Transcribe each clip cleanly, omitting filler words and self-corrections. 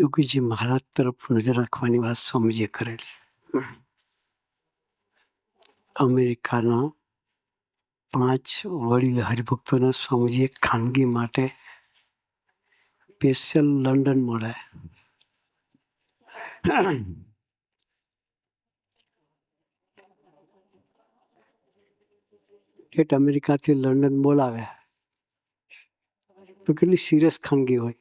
યોગીજી મહારાજ તરફ નજર રાખવાની વાત સ્વામીજીએ કરેલી. અમેરિકાના 5 વડીલ હરિભક્તોને સ્વામીજીએ ખાનગી માટે સ્પેશિયલ લંડન મળ્યા. ઠેઠ અમેરિકાથી લંડન બોલાવ્યા તો કેટલી સિરિયસ ખાનગી હોય.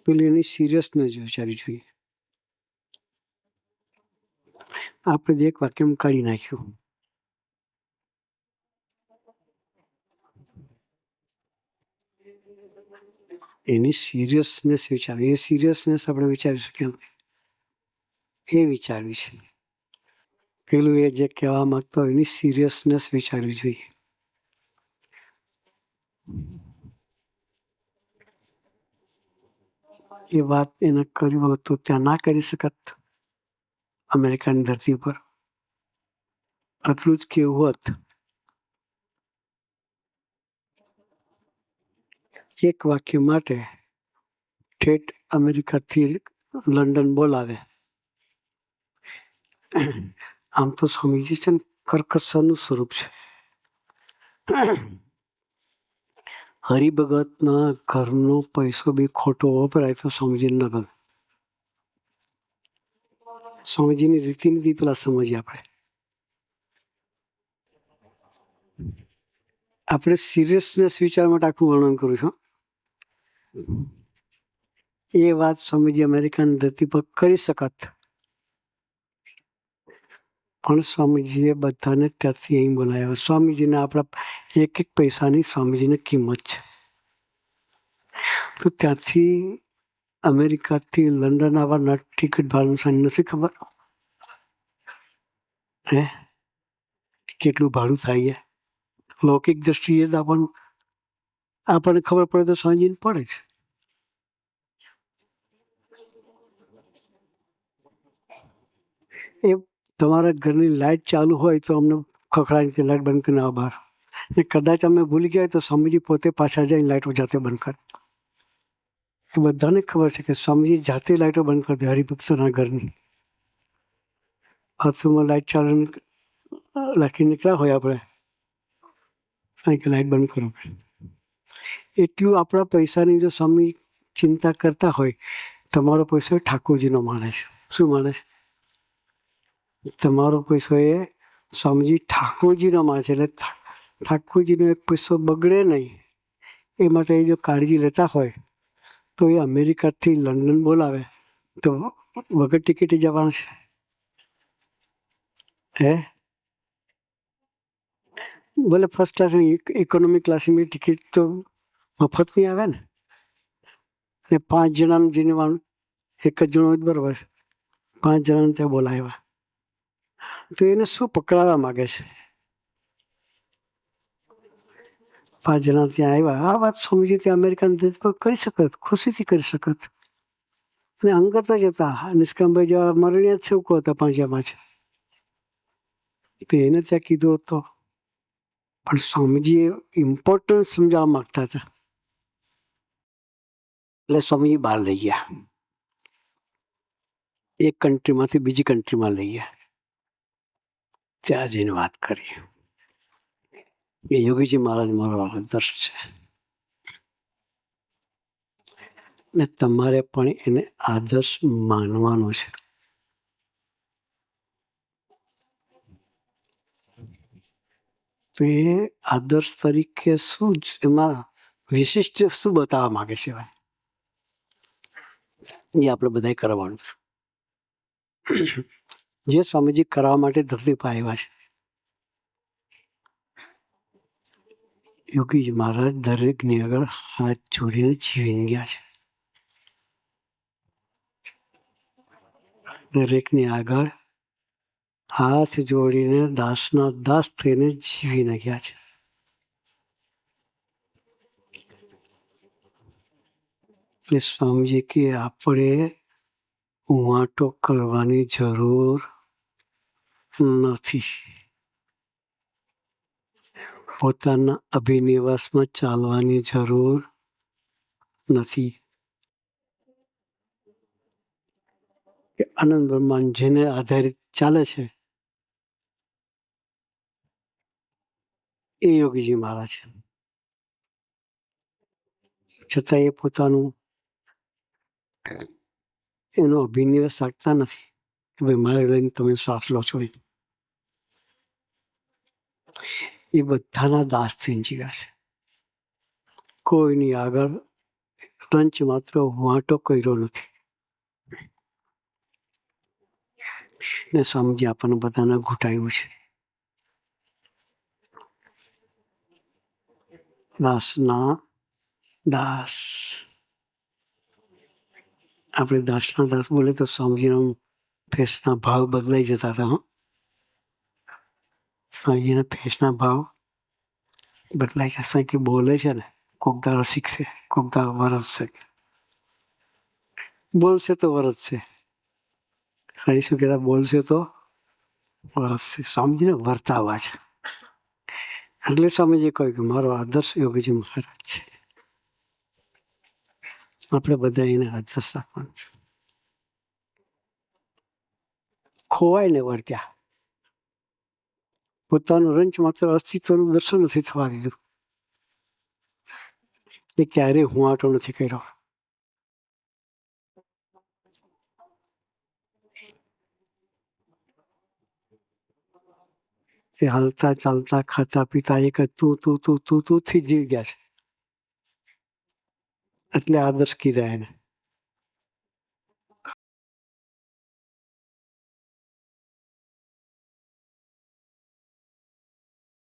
પેલી એની સિરિયસનેસ વિચારવી જોઈએ. આપણે એક વાક્યમાં કાઢી નાખ્યું. એની સિરિયસનેસ વિચારવી. એ સિરિયસનેસ આપણે વિચારી શકીએ એ વિચારવી છે. પેલું એ જે કહેવા માંગતો હોય એની સિરિયસનેસ વિચારવી જોઈએ. એ વાત એને કર્યું હોત તો ત્યાં ના કરી શકત. અમેરિકાની ધરતી પર આટલું જ કેવું હોત. એક વાક્ય માટે ઠેઠ અમેરિકાથી લંડન બોલાવે. આમ તો સ્વામીજી છે ને કરકસરનું સ્વરૂપ છે. હરિભગતના ઘરનો પૈસો બી ખોટો વપરાય તો સ્વામીજીને ન ગમે. સ્વામીજીની રીતિનીતિ પેલા સમજીએ આપણે સિરિયસનેસ વિચાર માટે આખું વર્ણન કરું છું. એ વાત સ્વામીજી અમેરિકાની ધરતી પર કરી શકત, પણ સ્વામીજીએ બધાને ત્યાંથી અહીં બોલાવ્યા. સ્વામીજીને આપણા એક પૈસાની સ્વામીજીને કિંમત છે. તો ત્યાંથી અમેરિકાથી લંડન આવવાના ટિકિટ ભાડું નથી ખબર? કેટલું ભાડું થાય? લૌકિક દ્રષ્ટિએ તો આપણને ખબર પડે તો સ્વામીજીને પડે છે. એ તમારા ઘરની લાઇટ ચાલુ હોય તો અમને ખખડાવીને કે લાઇટ બંધ કરીને આવો બહાર. ને કદાચ અમે ભૂલી ગયા તો સ્વામીજી પોતે પાછા જઈને લાઇટો જાતે બંધ કરે. એ બધાને ખબર છે કે સ્વામીજી જાતે લાઇટો બંધ કરી દે હરિભક્તોના ઘરની. બાથરૂમમાં લાઇટ ચાલુ રાખી નીકળ્યા હોય આપણે કે લાઇટ બંધ કરો. એટલું આપણા પૈસાની જો સ્વામી ચિંતા કરતા હોય, તમારો પૈસો ઠાકોરજીનો માને છે. શું માને છે? તમારો પૈસો એ સ્વામીજી ઠાકોરજીનો માને છે. એટલે ઠાકોરજીનો એક પૈસો બગડે નહીં એ માટે એ જો કાળજી લેતા હોય તો એ અમેરિકાથી લંડન બોલાવે તો વગર ટિકિટે જવાનું છે. ભલે ફર્સ્ટ ક્લાસની ઇકોનોમી ક્લાસની ટિકિટ તો મફત નહીં આવે ને. અને 5 જણાનું જવાનું એક જ જણો જ બરાબર. 5 જણાને ત્યાં બોલાવ્યા તો એને શું પકડાવવા માગે છે? 5 જણા ત્યાં આવ્યા. આ વાત સ્વામીજી ત્યાં અમેરિકાની ધરતી પર કરી શકત, ખુશીથી કરી શકત. અને અંગત જ હતા. નિષ્કામભાઈ જેવા મરણીય જ છેવકો હતા 5 છે. તો એને ત્યાં કીધું હતો, પણ સ્વામીજીએ ઇમ્પોર્ટન્સ સમજાવવા માંગતા હતા. એટલે સ્વામીજી બહાર લઈ ગયા. એક કન્ટ્રીમાંથી બીજી કન્ટ્રીમાં લઈ ગયા. ત્યાં જઈને વાત કરી. એ યોગીજી મહારાજ મારો આદર્શ છે ને તમારે પણ એને આદર્શ માનવાનો છે. તો એ આદર્શ તરીકે શું જ એમાં વિશિષ્ટ શું બતાવવા માંગે છે એ આપણે બધાએ કરવાનું છે. જે સ્વામીજી કરાવવા માટે ધરતી પર આવ્યા છે. યોગીજી મહારાજ દરેકની આગળ હાથ જોડીને જીવી ગયા છે. દરેકની આગળ હાથ જોડીને દાસના દાસ થઈને જીવીને ગયા છે. એટલે સ્વામીજી કે આપણે વાંટો કરવાની જરૂર નથી. પોતાના અભિનિવાસમાં ચાલવાની જરૂર નથી. આનંદ બ્રહ્માંડ જેને આધારિત ચાલે છે એ યોગીજી મહારાજ છે. છતાં એ પોતાનું એનો અભિનિવેશ રાખતા નથી કે ભાઈ મારે લઈને તમે શ્વાસ લો છો. એ બધાના દાસથી જીવ્યા છે. કોઈની આગળ રંચ માત્ર વાંટો કર્યો નથી. ને સમજી આપણને બધાને ઘૂંટાયું છે. દાસના દાસ. આપણે દાસના દાસ બોલે તો સ્વામીજીનો ફેસના ભાવ બદલાઈ જતા હતા. સ્વામીજીના ફેસના ભાવ બદલાઈ જશે કે બોલે છે ને કોક દાડો શીખશે, કોક દાડો વરસશે. બોલશે તો વરસશે. સાહેબ શું કહેતા? બોલશે તો વરસશે. સ્વામીજીને વર્તાવા છે. એટલે સ્વામીજી કહ્યું કે મારો આદર્શ યોગીજી મહારાજ છે. આપણે બધા એને આદર્શ રાખવાનું છે. ખોવાય ને વર્ત્યા. પોતાનું રંચ માત્ર અસ્તિત્વનું દર્શન નથી થવા દીધું. એ ક્યારેય હુંવાટો નથી કર્યો. એ હાલતા ચાલતા ખાતા પીતા એક તું તું તું તું તું થી જીવી ગયા છે. એટલે આદર્શ કીધા એને.